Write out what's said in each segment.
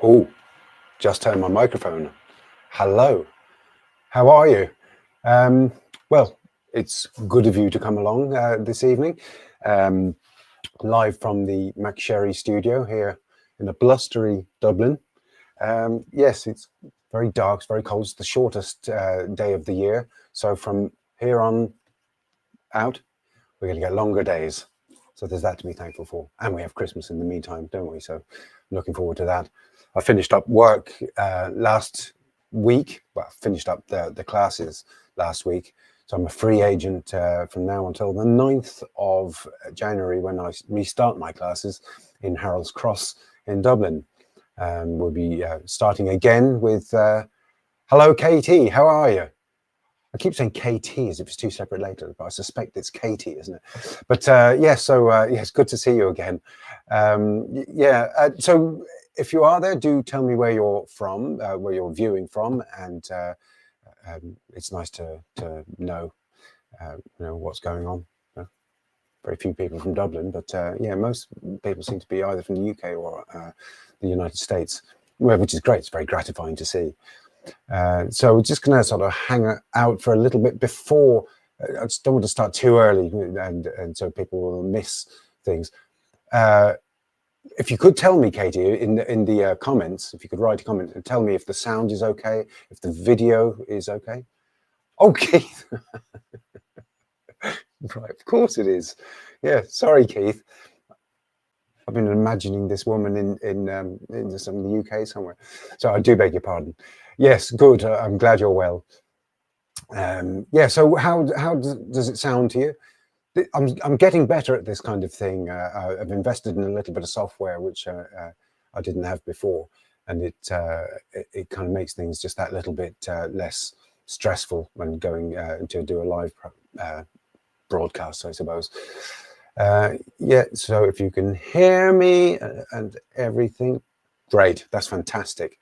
Oh, just turned my microphone. Hello, how are you? Well, it's good of you to come along this evening. Live from the McSherryStudio here in a blustery Dublin. Yes, it's very dark, it's very cold. It's the shortest day of the year. So from here on out, we're going to get longer days. So there's that to be thankful for. And we have Christmas in the meantime, don't we? So I'm looking forward to that. I finished up work last week. Well, I finished up the classes last week. So I'm a free agent from now until the 9th of January when I restart my classes in Harold's Cross in Dublin. We'll be starting again with, hello, Katie, how are you? I keep saying KT as if it's two separate letters, but I suspect it's Katie, isn't it? But yeah, so yeah, it's good to see you again. So if you are there, do tell me where you're from, where you're viewing from, and it's nice to know, what's going on. Very few people from Dublin, but yeah, most people seem to be either from the UK or the United States, which is great. It's very gratifying to see. So we're just going to sort of hang out for a little bit before. I just don't want to start too early, and so people will miss things. If you could tell me, Katie, in the comments, if you could write a comment and tell me if the sound is okay, if the video is okay. Oh, Keith. Right, of course it is. Yeah, sorry, Keith. I've been imagining this woman in the UK somewhere. So I do beg your pardon. Yes, good. I'm glad you're well. Yeah. So how does it sound to you? I'm getting better at this kind of thing. I've invested in a little bit of software which I didn't have before, and it kind of makes things just that little bit less stressful when going to do a live broadcast, I suppose. Yeah, so if you can hear me and everything, great, that's fantastic.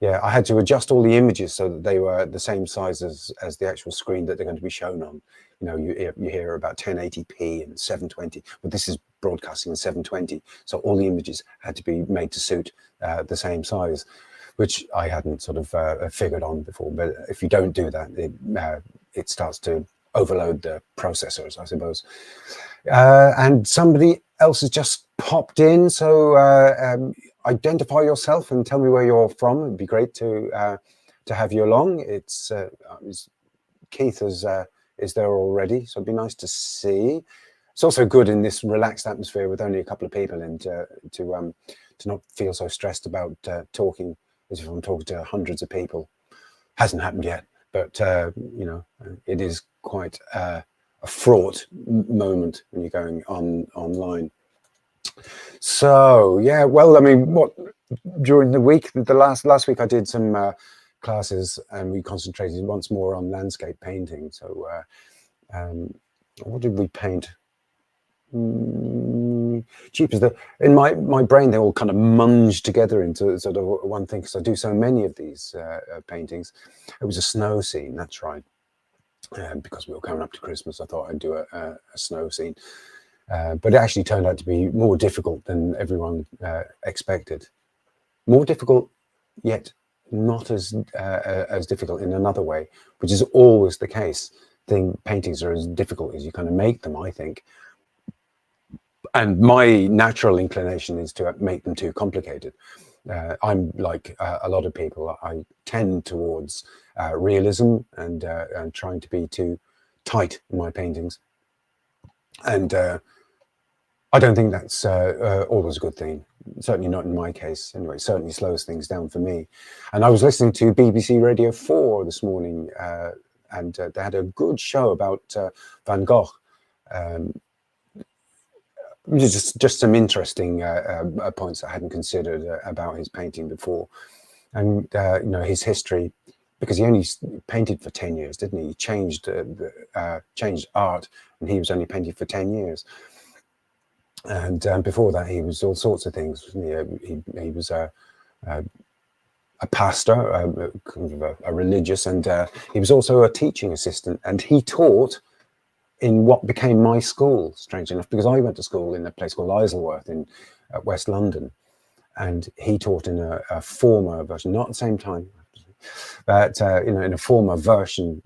Yeah, I had to adjust all the images so that they were the same size as the actual screen that they're going to be shown on. You know, you hear about 1080p and 720, but this is broadcasting in 720, so all the images had to be made to suit the same size, which I hadn't sort of figured on before. But if you don't do that, it starts to overload the processors, I suppose. And somebody else has just popped in, so identify yourself and tell me where you're from. It'd be great to have you along. It's Keith is there already, so it'd be nice to see. It's also good in this relaxed atmosphere with only a couple of people in to not feel so stressed about talking as if I'm talking to hundreds of people. Hasn't happened yet, but you know, it is quite a fraught moment when you're going online. So yeah, well, I mean, during the week, the last week I did some classes, and we concentrated once more on landscape painting. So what did we paint? Cheap as in my brain, they all kind of munge together into sort of one thing, because I do so many of these paintings. It was a snow scene, that's right. Because we were coming up to Christmas, I thought I'd do a snow scene. But it actually turned out to be more difficult than everyone expected. More difficult, yet not as difficult in another way, which is always the case. Paintings are as difficult as you kind of make them, I think. And my natural inclination is to make them too complicated. I'm like a lot of people. I tend towards realism and trying to be too tight in my paintings. And I don't think that's always a good thing. Certainly not in my case. Anyway, it certainly slows things down for me. And I was listening to BBC Radio 4 this morning, and they had a good show about Van Gogh. Just some interesting points I hadn't considered about his painting before, and you know, his history, because he only painted for 10 years, didn't he? He changed art, and he was only painting for 10 years. And before that, he was all sorts of things. He was a pastor, a religious, and he was also a teaching assistant, and he taught in what became my school, strangely enough, because I went to school in a place called Isleworth in West London. and he taught in a former version, not at the same time, but in a former version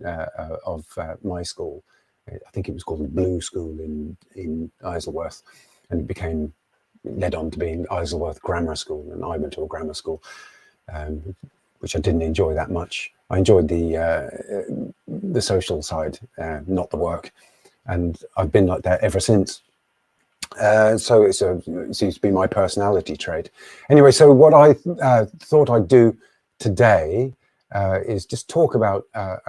of my school. I think it was called the Blue School in Isleworth, and it led on to being Isleworth Grammar School, and I went to a grammar school, which I didn't enjoy that much. I enjoyed the social side, not the work, and I've been like that ever since. So it seems to be my personality trait. Anyway, so what I thought I'd do today is just talk about a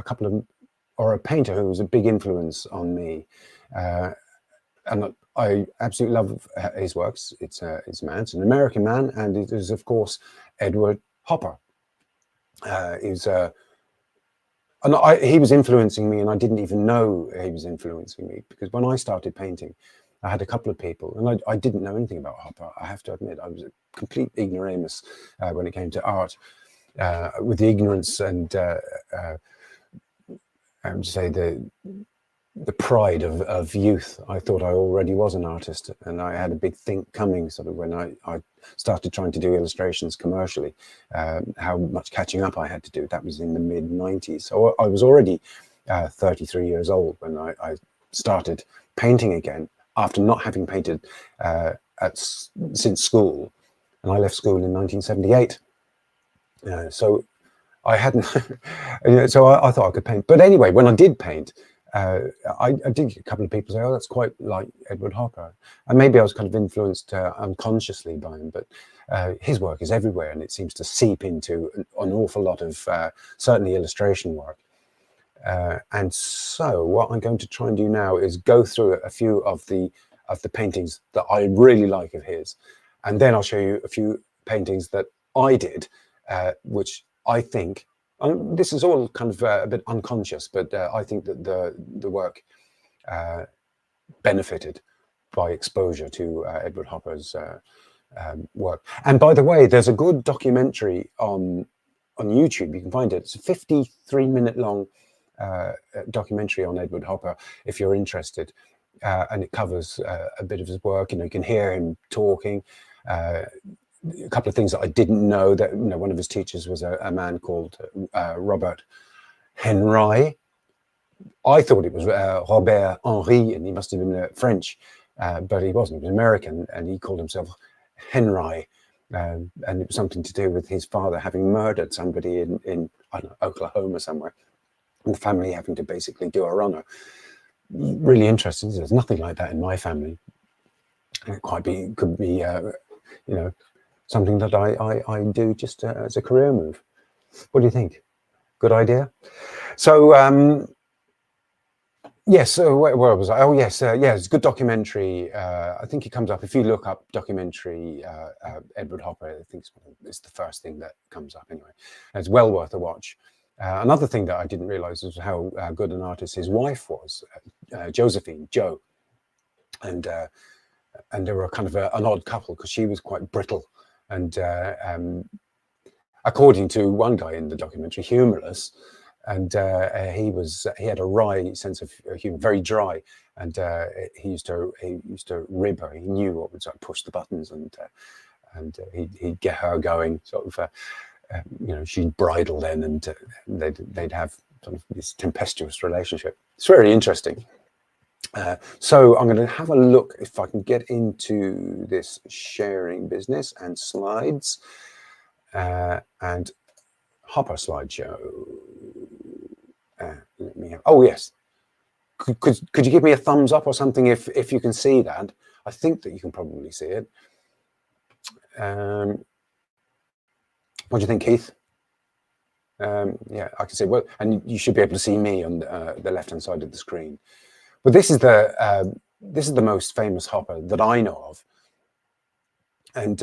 painter who was a big influence on me, and I absolutely love his works. It's a man, it's an American man, and it is of course Edward Hopper. He was influencing me, and I didn't even know he was influencing me, because when I started painting, I had a couple of people, and I didn't know anything about Hopper. I have to admit, I was a complete ignoramus when it came to art. With the ignorance and I would say the pride of youth, I thought I already was an artist, and I had a big think coming sort of when I started trying to do illustrations commercially, how much catching up I had to do. That was in the mid-90s. So I was already 33 years old when I started painting again, after not having painted since school, and I left school in 1978. So I hadn't, so I thought I could paint. But anyway, when I did paint, I did get a couple of people say, "Oh, that's quite like Edward Hopper," and maybe I was kind of influenced unconsciously by him. But his work is everywhere, and it seems to seep into an awful lot of certainly illustration work. And so what I'm going to try and do now is go through a few of the paintings that I really like of his, and then I'll show you a few paintings that I did, which I think, this is all kind of a bit unconscious, but I think that the work benefited by exposure to Edward Hopper's work. And by the way, there's a good documentary on YouTube. You can find it. It's a 53-minute long documentary on Edward Hopper, if you're interested, and it covers a bit of his work. You can hear him talking. A couple of things that I didn't know, that one of his teachers was a man called Robert Henry. I thought it was Robert Henri, and he must have been French, but he wasn't. He was American, and he called himself Henry, and it was something to do with his father having murdered somebody in I don't know, Oklahoma somewhere, and the family having to basically do a runner. Really interesting. There's nothing like that in my family. It could be something that I do just as a career move. What do you think? Good idea? So yes, so where was I? Oh yes, yeah, it's a good documentary. I think it comes up if you look up documentary Edward Hopper. I think it's the first thing that comes up anyway. And it's well worth a watch. Another thing that I didn't realize was how good an artist his wife was, Josephine, Jo, and they were kind of an odd couple, because she was quite brittle and according to one guy in the documentary, humorless, and he had a wry sense of humor, very dry, and he used to rib her. He knew what would sort of push the buttons, and he'd get her going, sort of. She'd bridle then, and they'd have sort of this tempestuous relationship. It's very interesting. So I'm going to have a look if I can get into this sharing business and slides and Hopper slideshow. Let me have, oh yes. Could you give me a thumbs up or something if you can see that? I think that you can probably see it. What do you think, Keith? Yeah, I can see. Well, and you should be able to see me on the left-hand side of the screen. But this is the most famous Hopper that I know of, and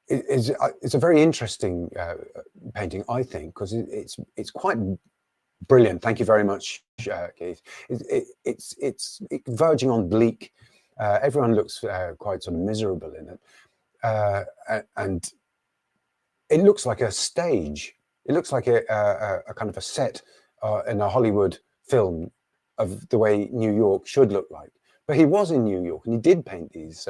it's a very interesting painting, I think, because it's quite brilliant. Thank you very much, Keith. It's verging on bleak. Everyone looks quite sort of miserable in it, and it looks like a stage. It looks like a kind of a set in a Hollywood film of the way New York should look like. But he was in New York, and he did paint these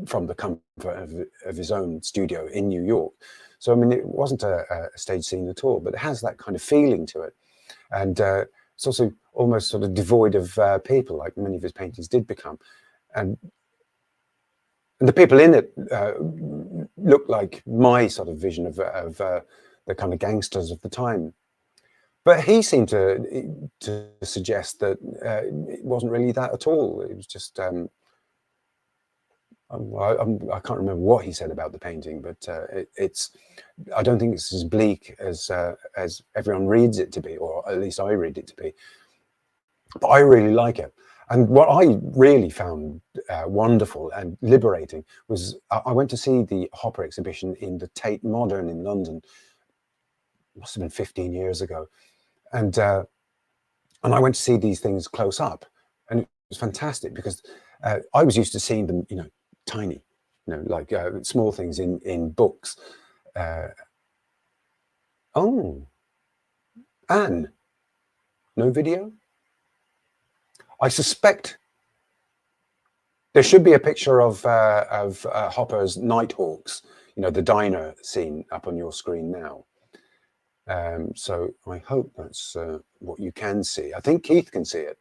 from the comfort of his own studio in New York. So I mean, it wasn't a stage scene at all, but it has that kind of feeling to it, and it's also almost sort of devoid of people, like many of his paintings did become, and the people in it look like my sort of vision of the kind of gangsters of the time. But he seemed to suggest that it wasn't really that at all. It was just I can't remember what he said about the painting, but I don't think it's as bleak as everyone reads it to be, or at least I read it to be. But I really like it. And what I really found wonderful and liberating was I went to see the Hopper exhibition in the Tate Modern in London. It must have been 15 years ago. And I went to see these things close up. And it was fantastic because I was used to seeing them, tiny, like small things in books. Oh, Anne, no video? I suspect there should be a picture of Hopper's Nighthawks, the diner scene up on your screen now. So I hope that's what you can see. I think Keith can see it.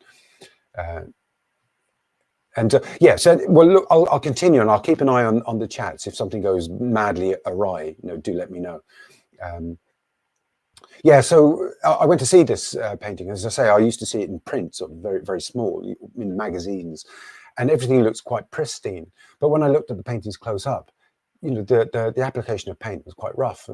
Yeah, so well, look, I'll continue and I'll keep an eye on the chats. If something goes madly awry, do let me know. Yeah, so I went to see this painting. As I say, I used to see it in print, sort of very, very small, in magazines, and everything looks quite pristine. But when I looked at the paintings close up, the application of paint was quite rough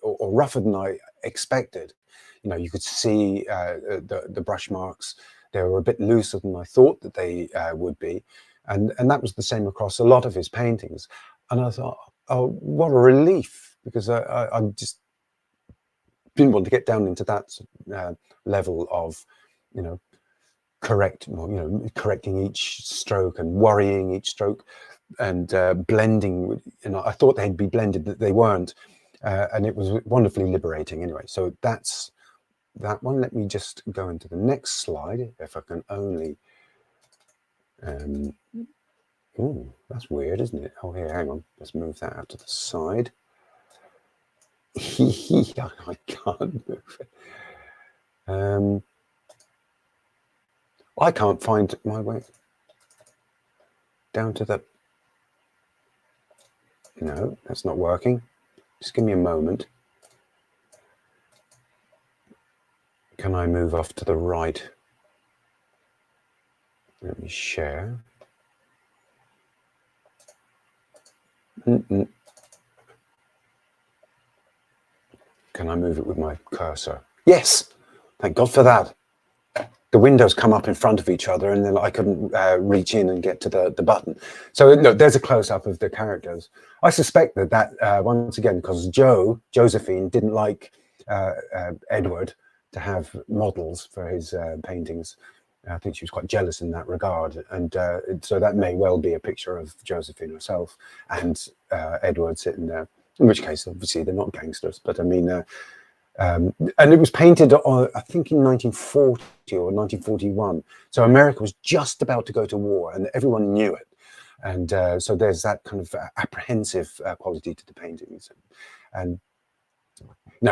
or rougher than I expected. You could see the brush marks. They were a bit looser than I thought that they would be, and that was the same across a lot of his paintings. And I thought, oh, what a relief, because I just didn't want to get down into that level of, correcting each stroke and worrying each stroke and blending. I thought they'd be blended, but they weren't, and it was wonderfully liberating. Anyway, so that's that one. Let me just go into the next slide, if I can only. Oh, that's weird, isn't it? Oh, here, hang on. Let's move that out to the side. I can't move it. I can't find my way down to the. No, that's not working. Just give me a moment. Can I move off to the right? Let me share. Can I move it with my cursor? Yes, thank God for that. The windows come up in front of each other, and then I couldn't reach in and get to the button. So no, there's a close-up of the characters. I suspect that once again, because Josephine didn't like Edward to have models for his paintings. I think she was quite jealous in that regard, and so that may well be a picture of Josephine herself and Edward sitting there. In which case, obviously, they're not gangsters, but I mean, and it was painted, I think, in 1940 or 1941. So America was just about to go to war, and everyone knew it. And so there's that kind of apprehensive quality to the paintings. And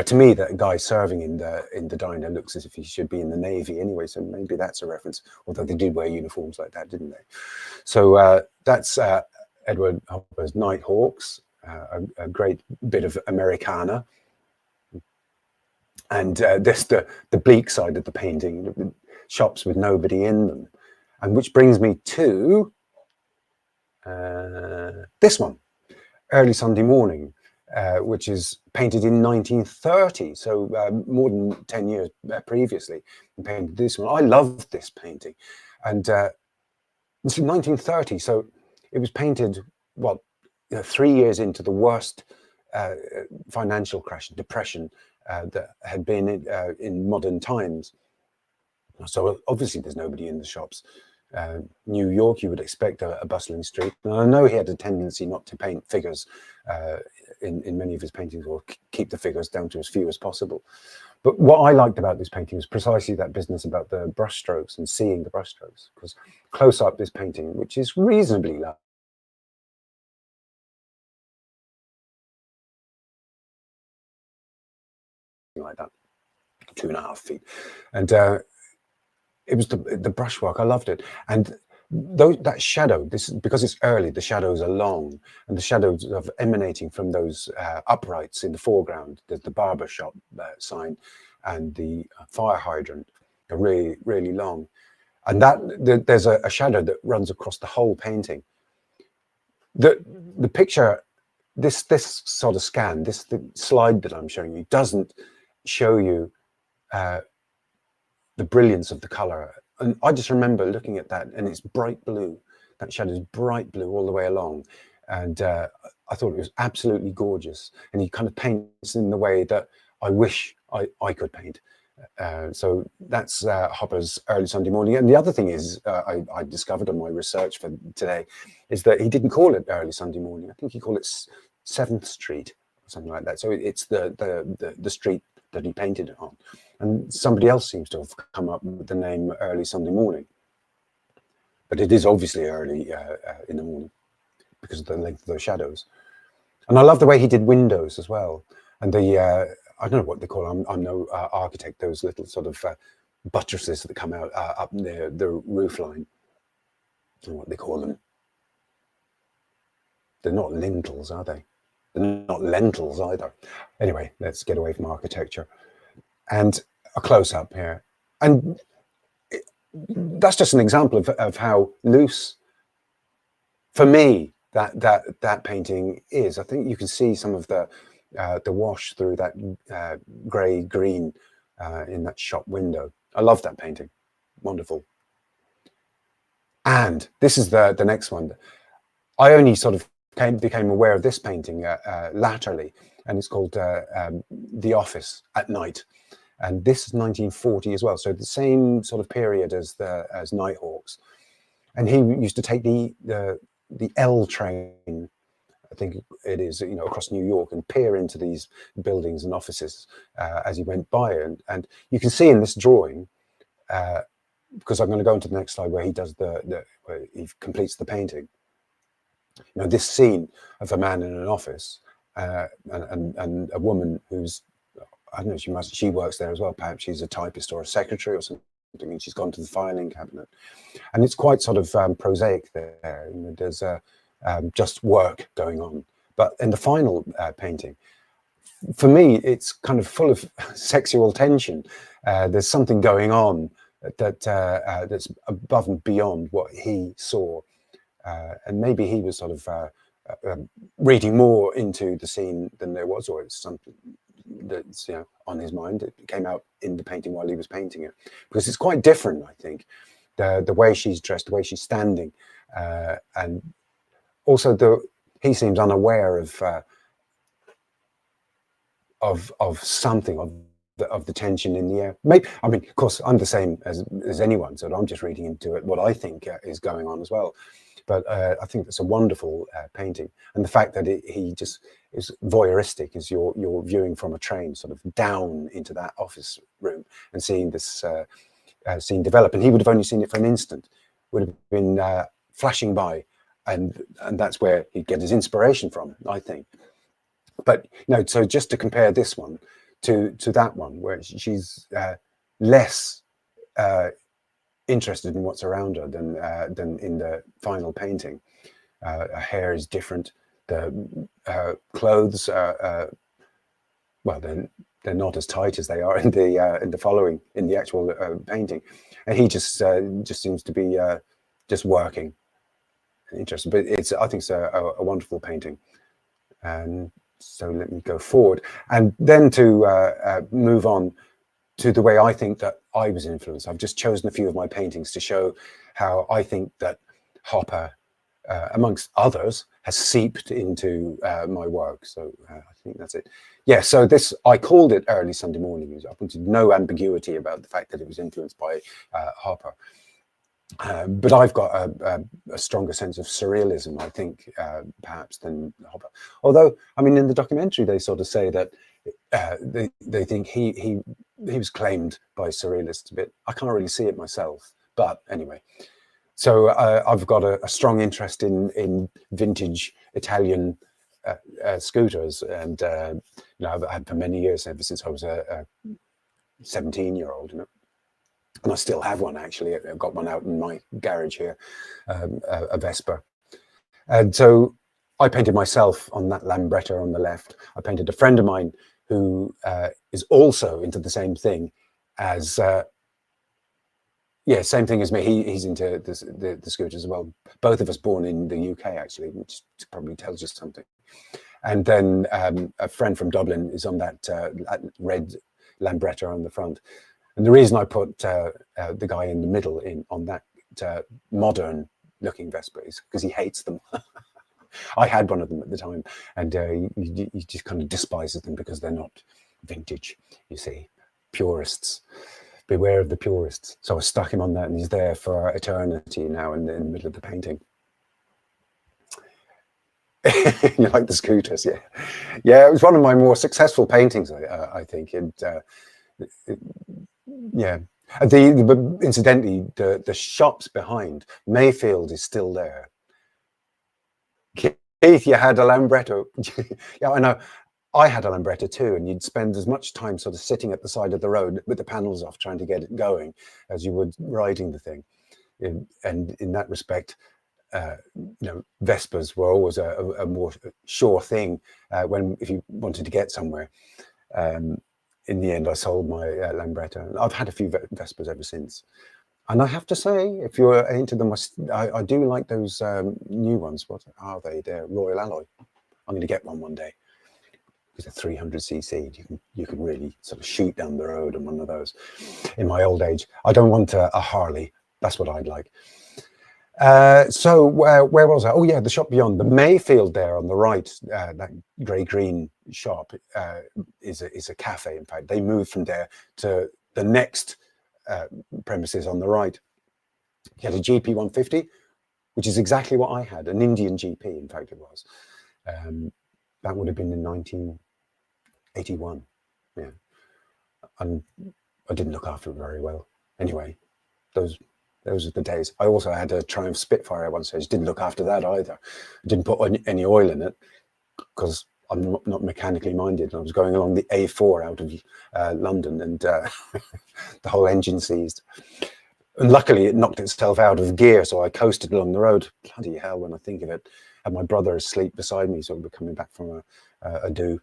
to me, that guy serving in the diner looks as if he should be in the Navy anyway. So maybe that's a reference. Although they did wear uniforms like that, didn't they? So that's Edward Hopper's Nighthawks, a great bit of Americana. And there's the bleak side of the painting, shops with nobody in them. And which brings me to this one, Early Sunday Morning, which is painted in 1930, so more than 10 years previously. And painted this one. I love this painting, and it's from 1930, so it was painted 3 years into the worst financial crash, depression that had been in modern times. So obviously there's nobody in the shops. New York, you would expect a bustling street. And I know he had a tendency not to paint figures in many of his paintings, or keep the figures down to as few as possible. But what I liked about this painting was precisely that business about the brush strokes and seeing the brush strokes. Because close up, this painting, which is reasonably large, like that, 2.5 feet. And it was the brushwork. I loved it. And that shadow, this because it's early, the shadows are long, and the shadows of emanating from those uprights in the foreground, the barber shop sign and the fire hydrant are really, really long. And there's a shadow that runs across the whole painting. The picture, this sort of scan, the slide that I'm showing you doesn't show you the brilliance of the color. And I just remember looking at that, and it's bright blue. That shadow is bright blue all the way along. And I thought it was absolutely gorgeous. And he kind of paints in the way that I wish I could paint. So that's Hopper's Early Sunday Morning. And the other thing is, I discovered on my research for today, is that he didn't call it Early Sunday Morning. I think he called it 7th Street or something like that. So it's the street that he painted it on. And somebody else seems to have come up with the name Early Sunday Morning. But it is obviously early in the morning because of the length of those shadows. And I love the way he did windows as well. And I don't know what they call them. I'm no architect, those little sort of buttresses that come out up near the roof line. I don't know what they call them. They're not lintels, are they? They're not lentils either. Anyway, let's get away from architecture. And a close-up here. And that's just an example of how loose, for me, that painting is. I think you can see some of the wash through that grey green in that shop window. I love that painting. Wonderful. And this is the next one. I only sort of became aware of this painting latterly, and it's called The Office at Night. And this is 1940 as well, so the same sort of period as Nighthawks. And he used to take the L train, I think it is, across New York, and peer into these buildings and offices as he went by. And you can see in this drawing, because I'm going to go into the next slide where he does where he completes the painting. This scene of a man in an office and a woman who's, I don't know, she works there as well. Perhaps she's a typist or a secretary or something, and she's gone to the filing cabinet. And it's quite sort of prosaic there. There's just work going on. But in the final painting, for me, it's kind of full of sexual tension. There's something going on that's above and beyond what he saw. And maybe he was sort of reading more into the scene than there was, or it's something that's on his mind. It came out in the painting while he was painting it, because it's quite different, I think, the way she's dressed, the way she's standing, and also he seems unaware of something, of the tension in the air. Maybe, I mean, of course, I'm the same as anyone, so I'm just reading into it what I think is going on as well. But I think it's a wonderful painting, and the fact that he just is voyeuristic, as you're viewing from a train, sort of down into that office room and seeing this scene develop. And he would have only seen it for an instant, would have been flashing by, and that's where he'd get his inspiration from, I think. But so just to compare this one to that one, where she's less interested in what's around her than in the final painting. Her hair is different. Her clothes are well, they're not as tight as they are in the actual painting, and he just seems to be just working. Interesting, but I think it's a wonderful painting. And so let me go forward, and then to move on to the way I think that I was influenced. I've just chosen a few of my paintings to show how I think that Hopper, amongst others, has seeped into my work. So I think that's it. Yeah, so I called it Early Sunday Morning. I wanted no ambiguity about the fact that it was influenced by Hopper. But I've got a stronger sense of surrealism, I think, perhaps, than Hopper. Although, I mean, in the documentary, they sort of say that they think he was claimed by surrealists a bit. I can't really see it myself, but anyway. So I've got a strong interest in vintage Italian scooters, and You know, I've had for many years, ever since I was a 17-year-old, you know. And I still have one, actually. I've got one out in my garage here, a Vespa. And so I painted myself on that Lambretta on the left. I painted a friend of mine who is also into the same thing as, yeah, same thing as me. He's into the scooters as well. Both of us born in the UK, actually, which probably tells you something. And then a friend from Dublin is on that red Lambretta on the front. And the reason I put the guy in the middle on that modern looking Vespa is because he hates them. I had one of them at the time, and he just kind of despises them because they're not vintage, you see. Purists. Beware of the purists. So I stuck him on that, and he's there for eternity now in the middle of the painting. You like the scooters, yeah. Yeah, it was one of my more successful paintings, I think. And yeah. Incidentally, the shops behind Mayfield is still there. Keith, you had a Lambretta. Yeah, I know. I had a Lambretta too, and you'd spend as much time sort of sitting at the side of the road with the panels off trying to get it going as you would riding the thing. And in that respect, you know, Vespas were always a more sure thing if you wanted to get somewhere. In the end, I sold my Lambretta. I've had a few Vespas ever since. And I have to say, if you're into them, I do like those new ones. What are they? They're Royal Alloy. I'm going to get one day. Because they're 300cc. You can really sort of shoot down the road on one of those. In my old age, I don't want a Harley. That's what I'd like. So where was I? Oh yeah, the shop beyond, the Mayfield there on the right, that grey-green shop is a cafe. In fact, they moved from there to the next premises on the right. He had a GP 150, which is exactly what I had, an Indian GP. In fact, it was. That would have been in 1981. Yeah, and I didn't look after it very well. Anyway, those are the days. I also had a Triumph Spitfire at one stage. Didn't look after that either. I didn't put any oil in it because I'm not mechanically minded. I was going along the A4 out of London, and the whole engine seized. And luckily, it knocked itself out of gear, so I coasted along the road. Bloody hell, when I think of it. Had my brother asleep beside me, so we were coming back from a do.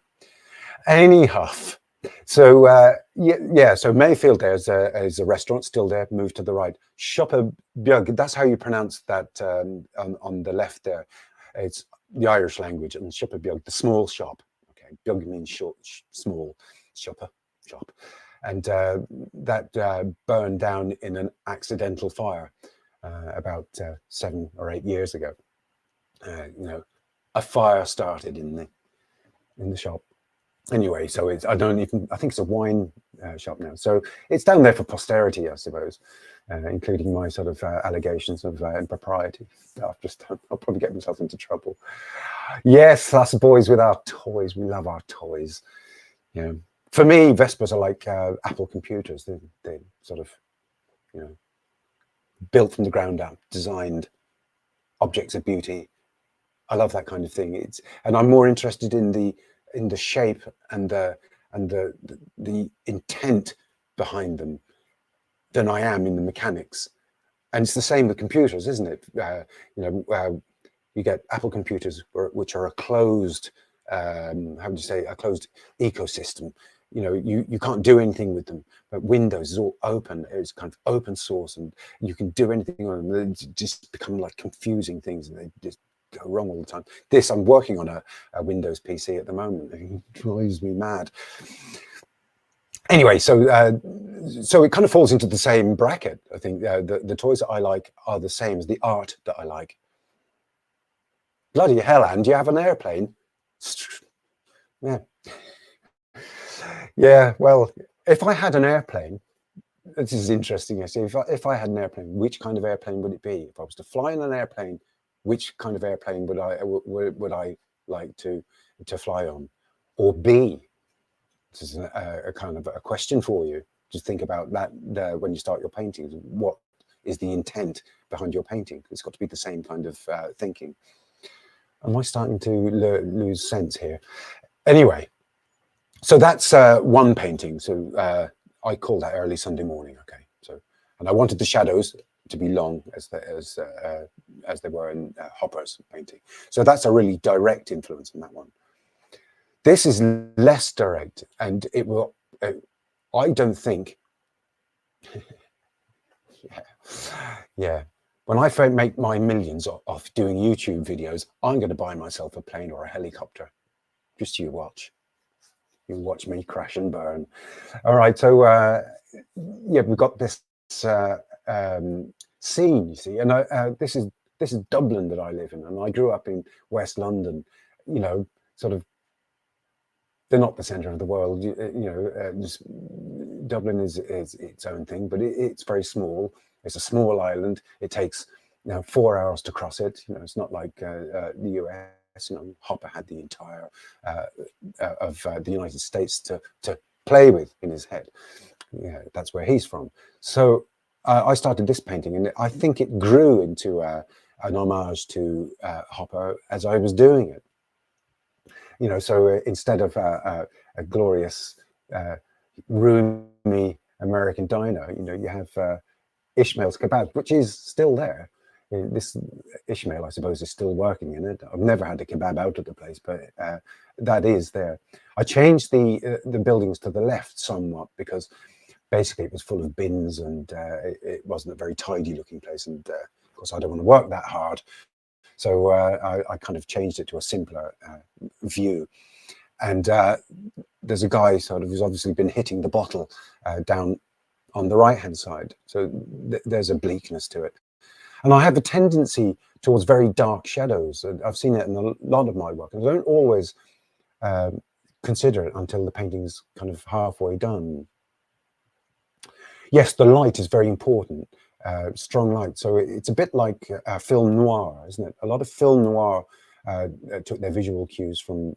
Anyhow, so yeah, so Mayfield there is a restaurant still there, moved to the right. Shopper Björg, that's how you pronounce that on the left there. It's the Irish language, and Shopper Björg, the small shop. Okay, Björg means short, small, shopper, shop. And that burned in an accidental fire about 7 or 8 years ago. You know, a fire started in the shop. Anyway, so I think it's a wine shop now. So it's down there for posterity, I suppose, including my sort of allegations of impropriety. I'll probably get myself into trouble. Yes, us boys with our toys. We love our toys. Yeah. For me, Vespas are like Apple computers. They're sort of, you know, built from the ground up, designed objects of beauty. I love that kind of thing. And I'm more interested in the shape and the intent behind them than I am in the mechanics. And it's the same with computers, isn't it? You know, you get Apple computers which are a closed, how would you say, a closed ecosystem. You know, you can't do anything with them. But Windows is all open. It's kind of open source, and you can do anything on them. They just become like confusing things, and they just go wrong all the time. I'm working on a Windows PC at the moment. It drives me mad. Anyway, so it kind of falls into the same bracket. I think the toys that I like are the same as the art that I like. Bloody hell, Anne, do you have an airplane? Yeah. Yeah, well, if I had an airplane, this is interesting. I see. If I had an airplane, which kind of airplane would it be? If I was to fly in an airplane, which kind of airplane would I like to fly on, or be? This is a kind of a question for you. Just think about that when you start your paintings. What is the intent behind your painting? It's got to be the same kind of thinking. Am I starting to lose sense here? Anyway, So that's one painting. So I call that Early Sunday Morning. Okay. So, and I wanted the shadows to be long as they were in Hopper's painting. So that's a really direct influence in that one. This is less direct, and it will. I don't think. Yeah. When I make my millions off doing YouTube videos, I'm going to buy myself a plane or a helicopter. Just you watch. You watch me crash and burn. All right. So yeah, we've got this scene, you see, and this is Dublin that I live in, and I grew up in West London. You know, sort of. They're not the centre of the world. Dublin is its own thing, but it's very small. It's a small island. It takes 4 hours to cross it. It's not like the US. Hopper had the entire of the United States to play with in his head. Yeah, that's where he's from. So I started this painting, and I think it grew into an homage to Hopper as I was doing it. So instead of a glorious, roomy American diner, you have Ishmael's Kebab, which is still there. This Ishmael, I suppose, is still working in it. I've never had a kebab out of the place, but that is there. I changed the buildings to the left somewhat because basically it was full of bins, and it wasn't a very tidy looking place. And of course, I don't want to work that hard. So I kind of changed it to a simpler view. And there's a guy who's obviously been hitting the bottle down on the right-hand side. So there's a bleakness to it. And I have a tendency towards very dark shadows. I've seen it in a lot of my work. I don't always consider it until the painting's kind of halfway done. Yes, the light is very important. Strong light. So it's a bit like film noir, isn't it? A lot of film noir took their visual cues from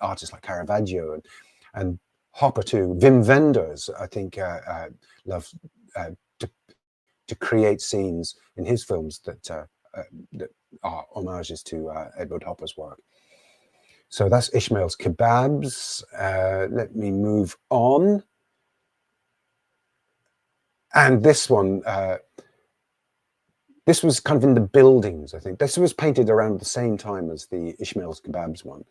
artists like Caravaggio and Hopper too. Wim Wenders, I think, loved to create scenes in his films that are homages to Edward Hopper's work. So that's Ishmael's Kebabs. Let me move on. And this one, this was kind of in the buildings, I think. This was painted around the same time as the Ishmael's Kebabs one.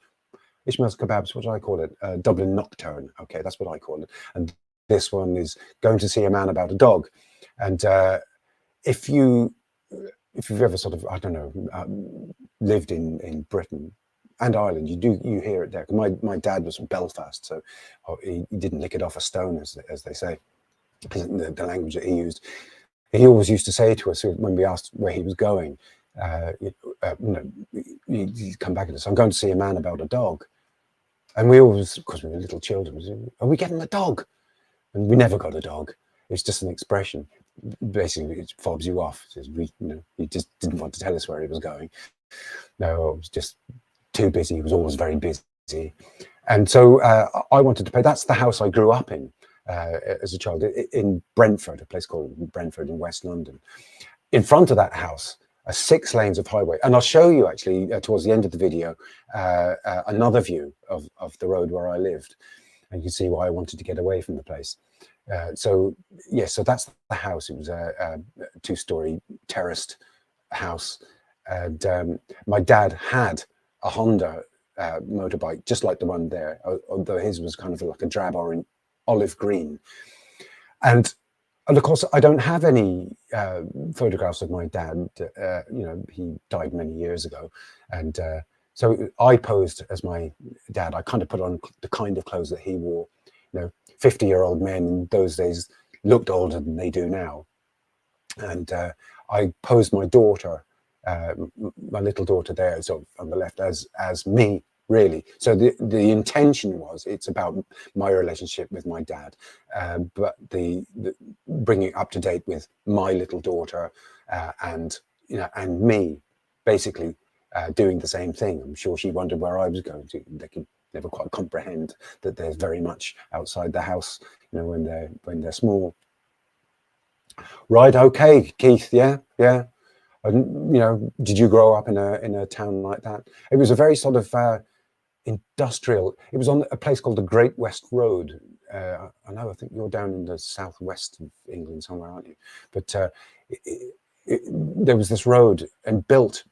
Ishmael's Kebabs, what do I call it? Dublin Nocturne. Okay, that's what I call it. And this one is Going to See a Man About a Dog. And if you've ever I don't know, lived in Britain and Ireland, you hear it there. My dad was from Belfast, so he didn't lick it off a stone, as they say. The language that he used. He always used to say to us when we asked where he was going, he'd come back at us, I'm going to see a man about a dog. And we always, because we were little children, are we getting a dog? And we never got a dog. It's just an expression. Basically, it fobs you off. He just didn't want to tell us where he was going. No, it was just too busy. He was always very busy. And so I wanted to play. That's the house I grew up in. As a child in Brentford, a place called Brentford in West London. In front of that house are 6 lanes of highway, and I'll show you actually towards the end of the video another view of the road where I lived, and you can see why I wanted to get away from the place. So that's the house. It was a 2-story terraced house, and my dad had a Honda motorbike just like the one there, although his was kind of like a drab olive green. And of course, I don't have any photographs of my dad. He died many years ago. And so I posed as my dad. I kind of put on the kind of clothes that he wore. 50-year-old men in those days looked older than they do now. And I posed my daughter, my little daughter there, so on the left, as me. Really. So the intention was it's about my relationship with my dad, but the bringing it up to date with my little daughter and me, basically doing the same thing. I'm sure she wondered where I was going to. They could never quite comprehend that there's very much outside the house, when they're small. Right. Okay, Keith. Yeah. And, did you grow up in a town like that? It was a very sort of industrial. It was on a place called the Great West Road. I know, I think you're down in the southwest of England somewhere, aren't you? But there was this road and built.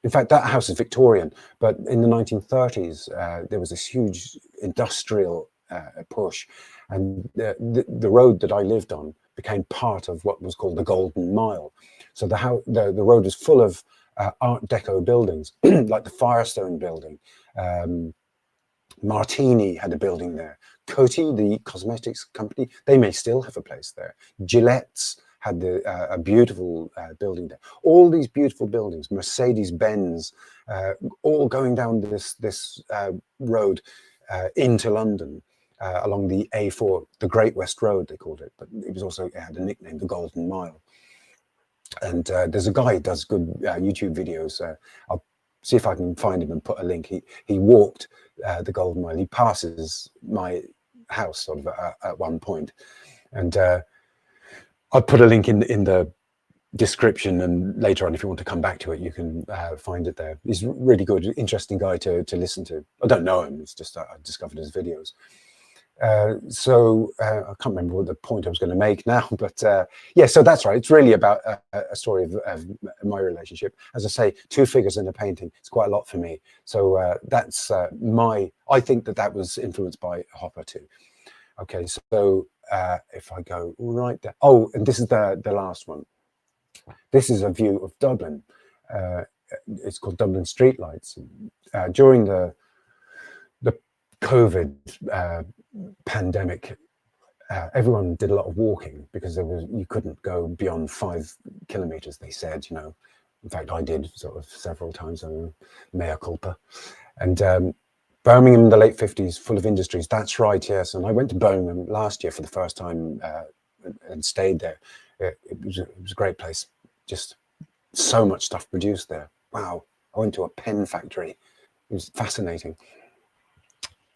In fact, that house is Victorian, but in the 1930s, there was this huge industrial push, and the road that I lived on became part of what was called the Golden Mile. So the road was full of Art Deco buildings, like the Firestone building. Martini had a building there. Coty, the cosmetics company, they may still have a place there. Gillette's had a beautiful building there. All these beautiful buildings, Mercedes-Benz, all going down this road into London along the A4, the Great West Road, they called it, but it had a nickname, the Golden Mile. And there's a guy who does good YouTube videos. I'll see if I can find him and put a link. He walked the Golden Mile. He passes my house sort of at one point, and I'll put a link in the description, and later on, if you want to come back to it, you can find it there. He's a really good, interesting guy to listen to. I don't know him. It's just I discovered his videos. So I can't remember what the point I was going to make now, but yeah, so that's right. It's really about a story of my relationship. As I say, two figures in a painting. It's quite a lot for me. So that's I think that was influenced by Hopper too. Okay, so if I go right there. Oh, and this is the last one. This is a view of Dublin. It's called Dublin Streetlights. During the COVID pandemic, everyone did a lot of walking because you couldn't go beyond 5 kilometers, they said, you know. In fact, I did sort of several times, mea culpa. And Birmingham in the late 50s, full of industries. That's right, yes. And I went to Birmingham last year for the first time and stayed there. It was a great place. Just so much stuff produced there. Wow. I went to a pen factory. It was fascinating.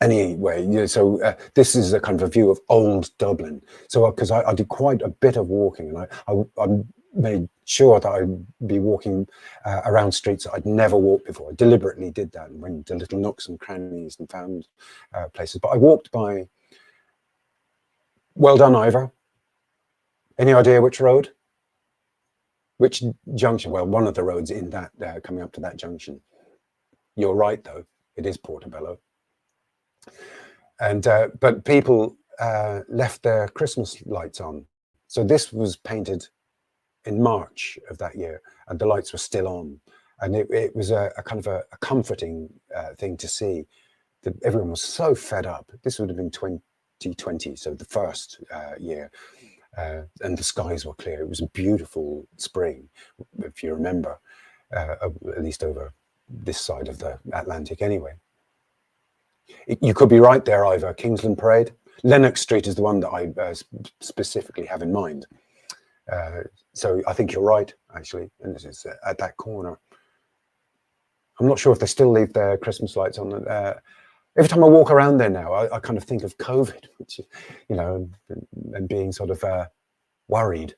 Anyway, yeah, so this is a kind of a view of old Dublin. So because I did quite a bit of walking, and I made sure that I'd be walking around streets that I'd never walked before. I deliberately did that and went to little nooks and crannies and found places. But I walked by, well done, Ivor. Any idea which road? Which junction? Well, one of the roads in that, coming up to that junction. You're right, though. It is Portobello. And but people left their Christmas lights on. So this was painted in March of that year, and the lights were still on. And it was a kind of a comforting thing to see that everyone was so fed up. This would have been 2020, so the first year, and the skies were clear. It was a beautiful spring, if you remember, at least over this side of the Atlantic anyway. You could be right there, Ivor. Kingsland Parade. Lennox Street is the one that I specifically have in mind. So I think you're right, actually. And this is at that corner. I'm not sure if they still leave their Christmas lights on. Every time I walk around there now, I kind of think of COVID, which, you know, and being sort of worried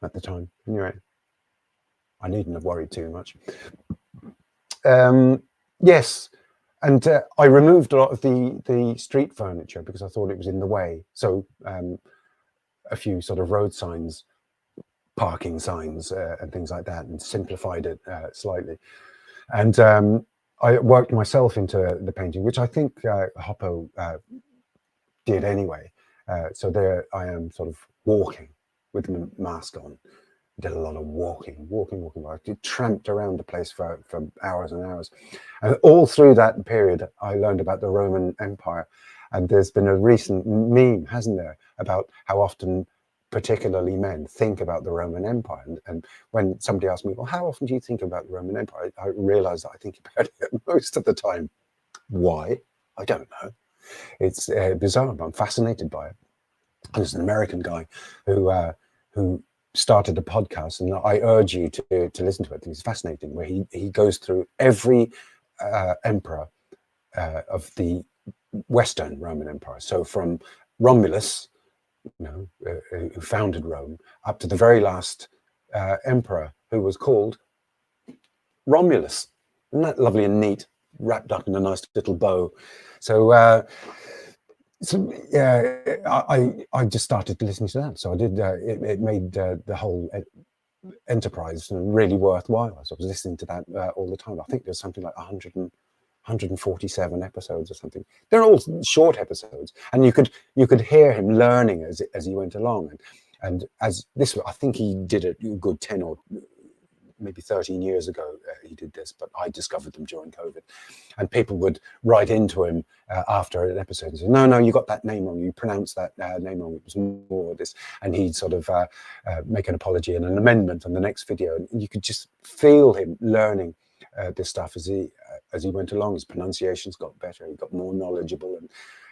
at the time. Anyway, I needn't have worried too much. Yes. And I removed a lot of the street furniture because I thought it was in the way. So a few sort of road signs, parking signs and things like that, and simplified it slightly. And I worked myself into the painting, which I think Hoppo did anyway. So there I am sort of walking with the mask on. Did a lot of walking. I tramped around the place for hours and hours. And all through that period, I learned about the Roman Empire. And there's been a recent meme, hasn't there, about how often particularly men think about the Roman Empire. And when somebody asked me, well, how often do you think about the Roman Empire? I realized that I think about it most of the time. Why? I don't know. It's bizarre, but I'm fascinated by it. And there's an American guy who started a podcast, and I urge you to listen to it. It's fascinating, where he goes through every emperor of the Western Roman Empire. So from Romulus, you know, who founded Rome, up to the very last emperor, who was called Romulus. Isn't that lovely and neat? wrapped up in a nice little bow. So, so yeah, I just started listening to that. So I did. It made the whole enterprise really worthwhile. So I was listening to that all the time. I think there's something like 147 episodes or something. They're all short episodes, and you could hear him learning as he went along. And as this, I think he did a good 10 or maybe 13 years ago he did this, but I discovered them during COVID. And people would write into him after an episode and say, no, you got that name wrong, you pronounced that name wrong, it was more this. And he'd sort of make an apology and an amendment on the next video. And you could just feel him learning this stuff as he went along. His pronunciations got better, he got more knowledgeable.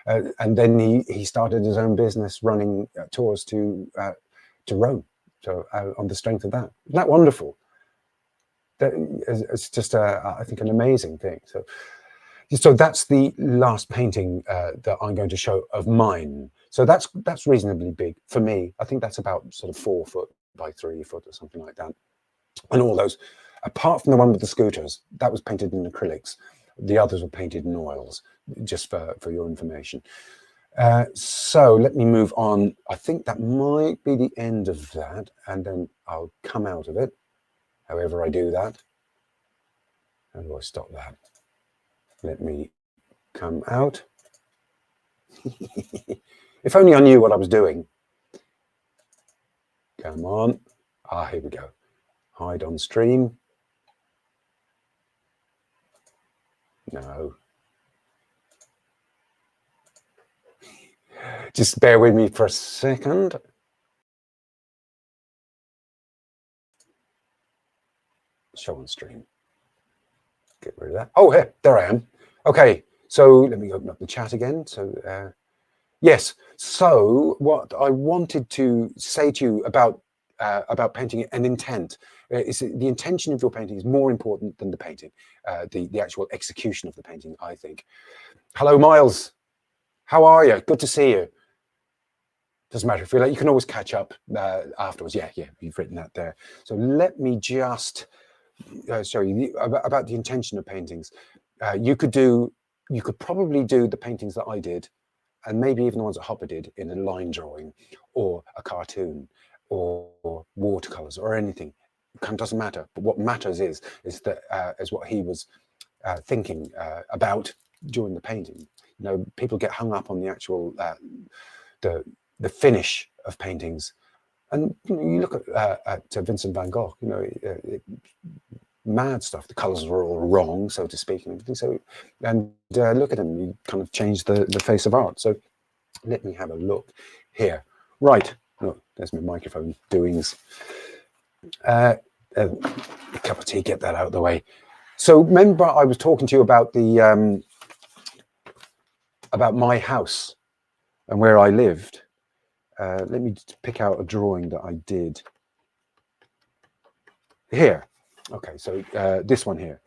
And then he started his own business running tours to Rome. So on the strength of that. Isn't that wonderful? It's just I think an amazing thing. So that's the last painting that I'm going to show of mine. So that's reasonably big for me. I think that's about sort of 4 foot by 3 foot or something like that. And all those, apart from the one with the scooters, that was painted in acrylics. The others were painted in oils, just for your information. So let me move on. I think that might be the end of that, and then I'll come out of it. However I do that. How do I stop that? Let me come out. If only I knew what I was doing. Come on. Here we go. Hide on stream. No. Just bear with me for a second. Show on stream. Get rid of that. Oh, here, there I am. Okay, so let me open up the chat again. So, yes. So, what I wanted to say to you about painting an intent is the intention of your painting is more important than the painting, the actual execution of the painting, I think. Hello, Miles. How are you? Good to see you. Doesn't matter if you like. You can always catch up afterwards. Yeah, you've written that there. So let me just show you about the intention of paintings. You could probably do the paintings that I did, and maybe even the ones that Hopper did, in a line drawing or a cartoon or watercolors or anything. It kind of doesn't matter. But what matters is what he was thinking about during the painting. You know, people get hung up on the actual the finish of paintings, and you know, you look at Vincent van Gogh. You know, mad stuff. The colours were all wrong, so to speak, and everything. So, and look at him. He kind of changed the face of art. So, let me have a look here. Right. Oh, there's my microphone doings. A cup of tea. Get that out of the way. So, remember, I was talking to you about the about my house and where I lived. Let me just pick out a drawing that I did here. Okay, so this one here.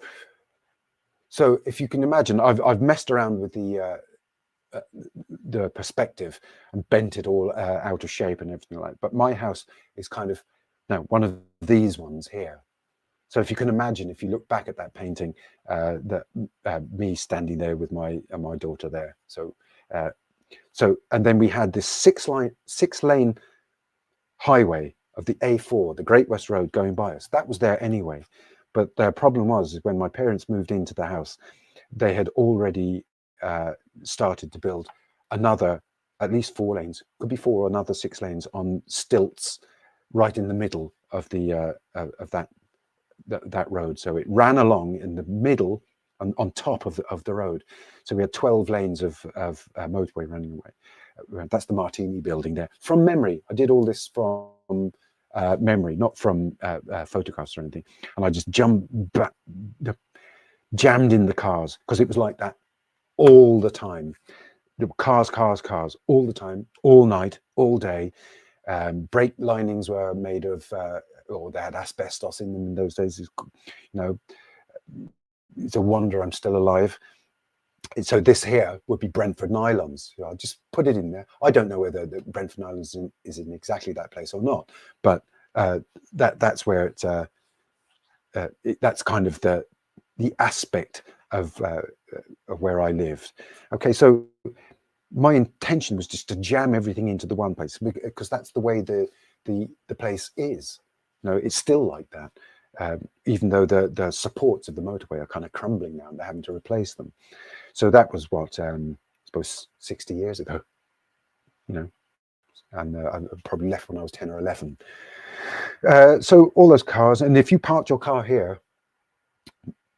So if you can imagine, I've messed around with the perspective and bent it all out of shape and everything like that. But my house is kind of now one of these ones here. So if you can imagine, if you look back at that painting, that me standing there with my daughter there. So and then we had this six lane highway of the A4, the Great West Road, going by us. That was there anyway. But the problem was when my parents moved into the house, they had already started to build another, at least 4 lanes, could be 4 or another 6 lanes on stilts right in the middle of the of that road. So it ran along in the middle on top of the road. So we had 12 lanes of motorway running away. That's the Martini building there. From memory, I did all this from memory, not from photographs or anything. And I just jammed in the cars because it was like that all the time. There were cars all the time, all night, all day. Brake linings were made of, or they had asbestos in them in those days. You know, it's a wonder I'm still alive. So this here would be Brentford nylons. I'll just put it in there. I don't know whether the Brentford nylons is in exactly that place or not, but that's where it's that's kind of the aspect of where I lived. Okay, so my intention was just to jam everything into the one place, because that's the way the place is. You know, it's still like that, even though the supports of the motorway are kind of crumbling now, and they're having to replace them. So that was what, I suppose 60 years ago, you know, and I probably left when I was 10 or 11. So all those cars, and if you parked your car here,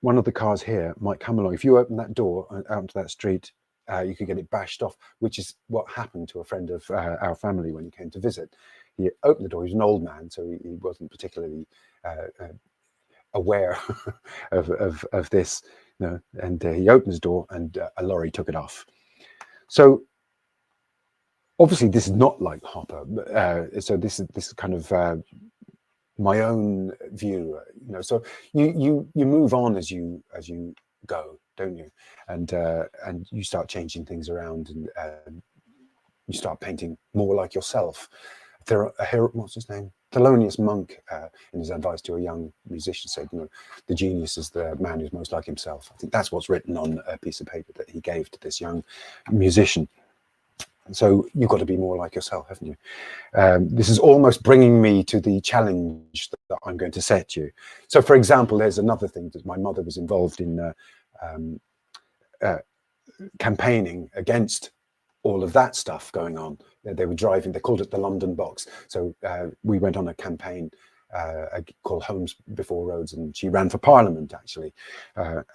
one of the cars here might come along. If you open that door out onto that street, you could get it bashed off, which is what happened to a friend of our family when he came to visit. He opened the door. He was an old man, so he wasn't particularly aware of this, you know, and he opened his door and a lorry took it off. So obviously this is not like Hopper, so this is kind of my own view, you know. So you move on as you go, don't you? And you start changing things around, and you start painting more like yourself. What's his name? Thelonious Monk, in his advice to a young musician, said, you know, the genius is the man who's most like himself. I think that's what's written on a piece of paper that he gave to this young musician. And so you've got to be more like yourself, haven't you? This is almost bringing me to the challenge that I'm going to set you. So, for example, there's another thing that my mother was involved in campaigning against all of that stuff going on. They were driving, they called it the London box. So we went on a campaign called Homes Before Roads, and she ran for Parliament actually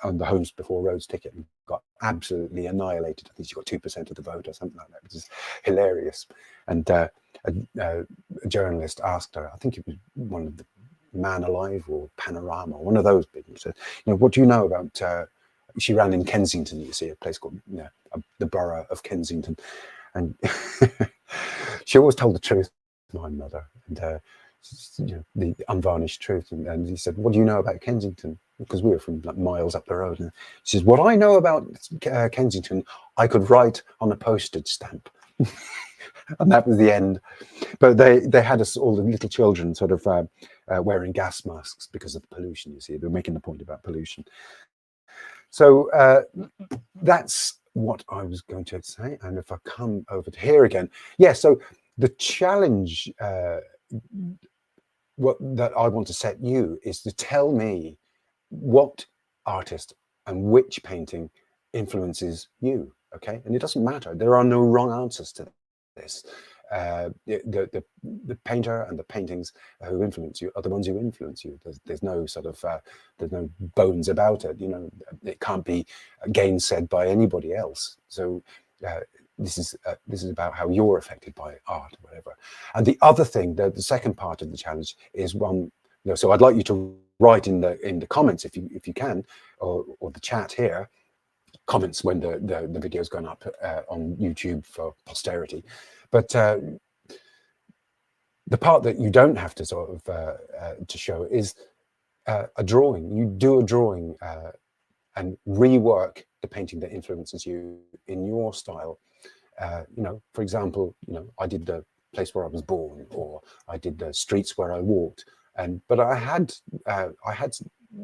on the Homes Before Roads ticket and got absolutely annihilated. I think she got 2% of the vote or something like that, which is hilarious. And a journalist asked her, I think it was one of the Man Alive or Panorama, one of those people, said, you know, what do you know about she ran in Kensington, you see, a place called, you know, the borough of Kensington. And she always told the truth, my mother, and you know, the unvarnished truth. And he said, what do you know about Kensington? Because we were from like miles up the road. And she says, what I know about Kensington, I could write on a postage stamp. And that was the end. But they had us, all the little children, sort of wearing gas masks because of the pollution, you see. They were making the point about pollution. So that's what I was going to say. And if I come over to here again, yeah, so the challenge that I want to set you is to tell me what artist and which painting influences you, okay? And it doesn't matter. There are no wrong answers to this. The painter and the paintings who influence you are the ones who influence you. There's no sort of there's no bones about it. You know, it can't be gainsaid by anybody else. So this is about how you're affected by art or whatever. And the other thing, the second part of the challenge is one. You know, so I'd like you to write in the comments if you can, or the chat here. Comments when the video's gone up on YouTube for posterity. But the part that you don't have to sort of to show is a drawing. You do a drawing and rework the painting that influences you in your style. You know, for example, you know, I did the place where I was born, or I did the streets where I walked, but I had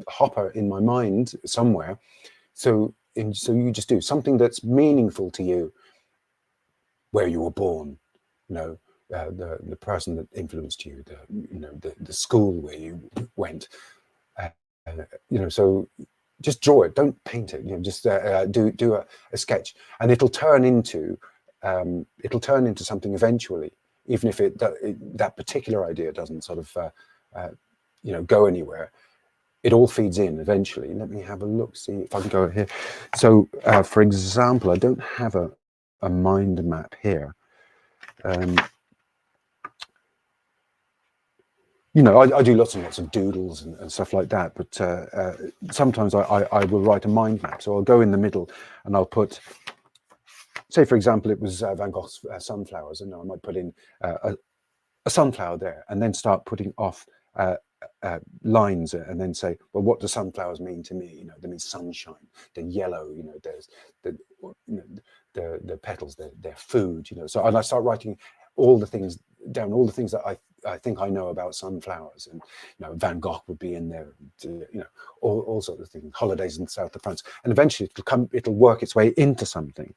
Hopper in my mind somewhere. So you just do something that's meaningful to you, where you were born, you know, the person that influenced you, the school where you went, you know. So just draw it, don't paint it. You know, just do a sketch, and it'll turn into something eventually, even if that particular idea doesn't sort of you know, go anywhere. It all feeds in eventually. Let me have a look, see if I can go here. So, for example, I don't have a mind map here. You know, I do lots and lots of doodles and stuff like that, but sometimes I will write a mind map. So I'll go in the middle and I'll put, say, for example, it was Van Gogh's sunflowers, and I might put in a sunflower there, and then start putting off lines, and then say, well, what do sunflowers mean to me? You know, they mean sunshine, the yellow, you know, there's the petals, they're food, you know. So, and I start writing all the things down, all the things that I think I know about sunflowers, and Van Gogh would be in there, all sorts of things, holidays in the south of France, and eventually it'll work its way into something.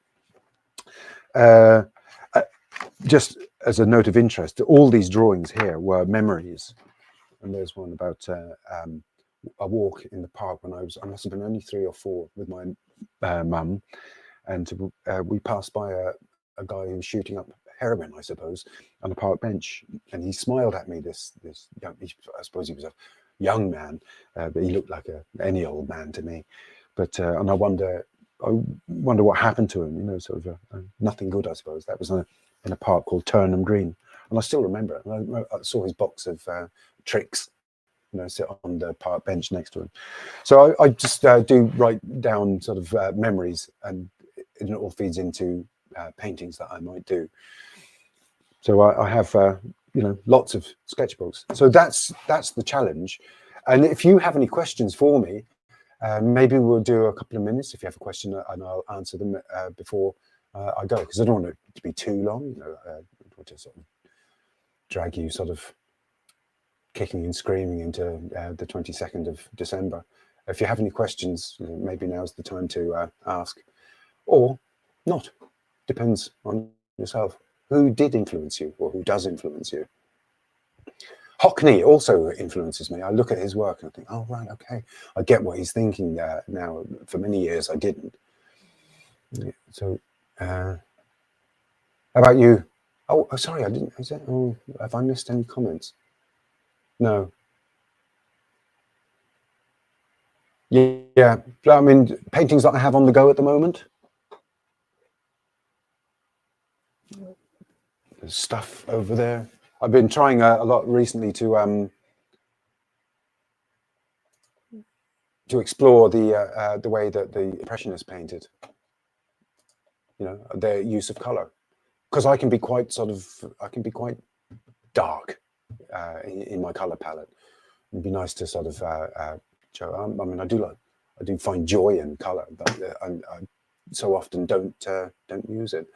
Just as a note of interest, all these drawings here were memories, and there's one about a walk in the park when I must have been only 3 or 4 with my mum, and we passed by a guy who was shooting up heroin, I suppose, on a park bench, and he smiled at me. This young, I suppose he was a young man, but he looked like any old man to me. But and I wonder what happened to him. Sort of nothing good, I suppose. That was in a park called Turnham Green, and I still remember it. I saw his box of tricks, sit on the park bench next to him. So I just do write down sort of memories, and it all feeds into paintings that I might do. So I have lots of sketchbooks. So that's the challenge. And if you have any questions for me, maybe we'll do a couple of minutes if you have a question, and I'll answer them before I go, because I don't want it to be too long. I want to sort of drag you sort of kicking and screaming into the 22nd of December. If you have any questions, maybe now's the time to ask, or not. Depends on yourself. Who did influence you, or who does influence you? Hockney also influences me. I look at his work and I think, oh, right, okay. I get what he's thinking now. For many years, I didn't. So, how about you? Oh, sorry, I didn't. Have I missed any comments? No. Yeah. I mean, paintings that I have on the go at the moment. There's stuff over there. I've been trying a lot recently to explore the way that the Impressionists painted. Their use of color, because I can be quite dark in my color palette. It'd be nice to sort of show. I mean, I do find joy in color, but I so often don't use it.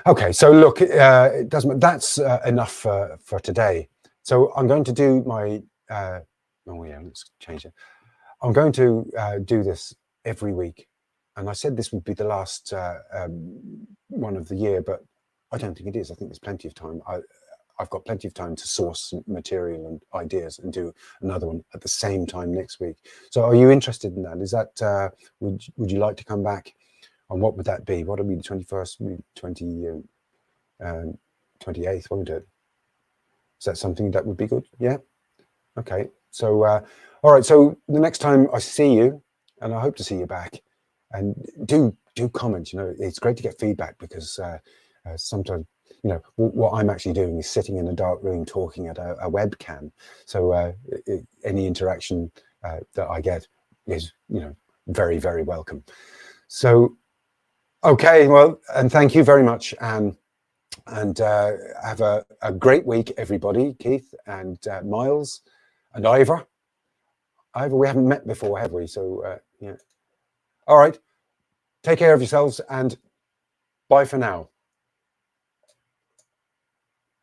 Okay, so look, it doesn't. That's enough for today. So I'm going to do my. Oh yeah, let's change it. I'm going to do this every week, and I said this would be the last one of the year, but I don't think it is. I think there's plenty of time. I've got plenty of time to source material and ideas and do another one at the same time next week. So are you interested in that? Is that, would you like to come back? And what would that be? What would be the 21st, 28th, won't it? Is that something that would be good? Yeah? Okay. So, all right. So the next time I see you, and I hope to see you back, and do comment. It's great to get feedback, because sometimes, what I'm actually doing is sitting in a dark room talking at a webcam. So any interaction that I get is, very, very welcome. So, okay, well, and thank you very much, Anne. And have a great week, everybody. Keith and Miles and Ivor. Ivor, we haven't met before, have we? So, yeah. All right. Take care of yourselves, and bye for now.